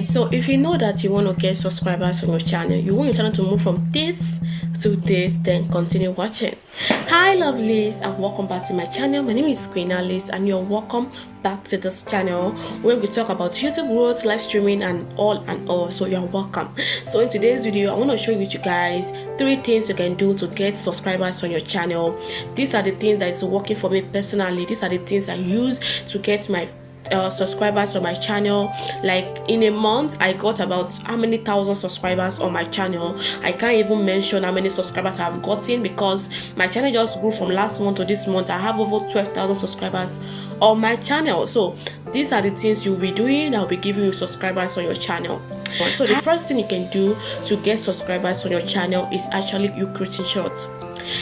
So if you know that you want to get subscribers on your channel, you want your channel to move from this to this, then continue watching. Hi lovelies, and welcome back to my channel. My name is Queenalice and you're welcome back to this channel where we talk about YouTube growth, live streaming and all. So you're welcome. So in today's video I want to show you guys 3 things you can do to get subscribers on your channel. These are the things that is working for me personally. These are the things I use to get my subscribers on my channel. Like in a month I got about how many thousand subscribers on my channel. I can't even mention how many subscribers I've gotten because my channel just grew from last month to this month. I have over 12,000 subscribers on my channel. So these are the things you'll be doing. I'll be giving you subscribers on your channel. So the first thing you can do to get subscribers on your channel is actually you creating shorts.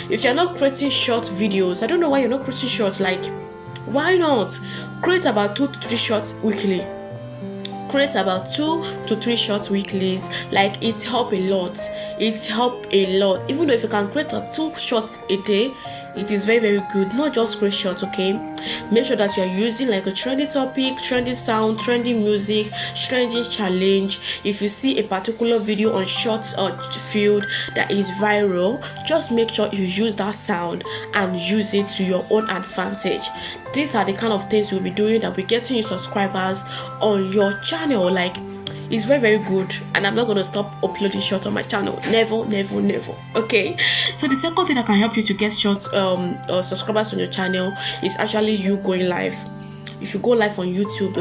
If you're not creating short videos, I don't know why you're not creating shorts. Like, why not create about 2 to 3 shorts weekly? Create about 2 to 3 shorts weeklies. Like, it help a lot. Even though if you can create 2 shorts a day, it is very, very good. Not just create shorts, okay? Make sure that you are using like a trendy topic, trendy sound, trendy music, trendy challenge. If you see a particular video on shorts or field that is viral, just make sure you use that sound and use it to your own advantage. These are the kind of things you'll be doing that will be getting you subscribers on your channel. Like, it's very, very good, and I'm not going to stop uploading short on my channel. Never. Okay, so the second thing that can help you to get short subscribers on your channel is actually you going live. If you go live on YouTube,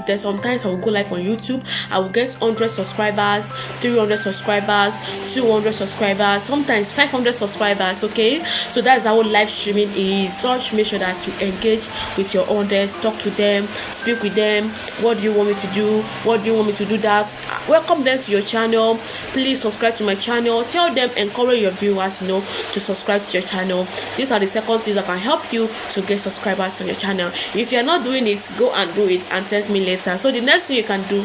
there's sometimes I will go live on YouTube, I will get 100 subscribers, 300 subscribers, 200 subscribers, sometimes 500 subscribers. Okay, so that's how live streaming is. So make sure that you engage with your audience, talk to them, speak with them. What do you want me to do? What do you want me to do? That welcome them to your channel. Please subscribe to my channel. Tell them, encourage your viewers, to subscribe to your channel. These are the second things that can help you to get subscribers on your channel. If you're not doing it, go and do it and thank me later. So the next thing you can do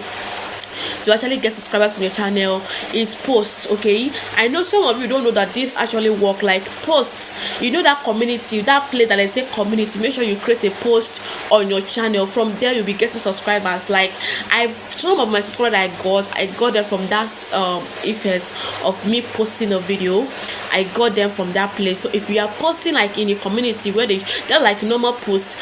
to actually get subscribers on your channel is posts. Okay, I know some of you don't know that this actually work. Like, posts, that community, that place that I say community, make sure you create a post on your channel. From there you'll be getting subscribers. Like, some of my subscribers I got them from that effect of me posting a video. I got them from that place. So if you are posting like in a community where they're like normal post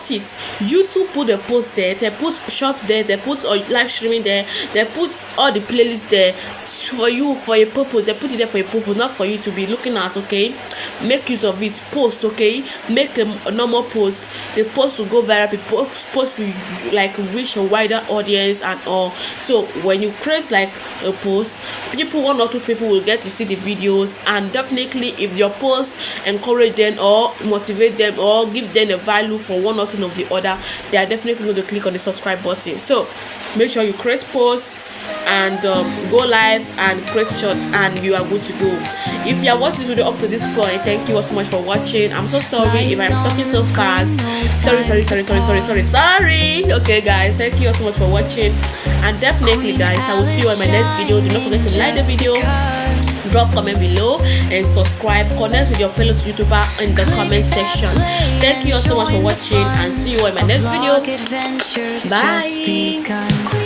it. YouTube put the post there, they put short there, they put live streaming there, they put all the playlists there for you, for a purpose. They put it there for a purpose, not for you to be looking at. Okay, make use of it. Post, okay, make a normal post. The post will go viral. The post will like reach a wider audience and all. So when you create like a post, 1 or 2 people will get to see the videos, and definitely if your post encourage them or motivate them or give them a value for one or two of the other, they are definitely going to click on the subscribe button. So make sure you create posts and go live and create shorts, and you are good to go. If you are watching this video up to this point, thank you all so much for watching. I'm so sorry if I'm talking so fast. Sorry. Okay guys, thank you all so much for watching, and definitely guys, I will see you in my next video. Do not forget to like the video, drop comment below, and subscribe. Connect with your fellow YouTuber in the comment section. Thank you all so much for watching, and see you in my next video. Bye.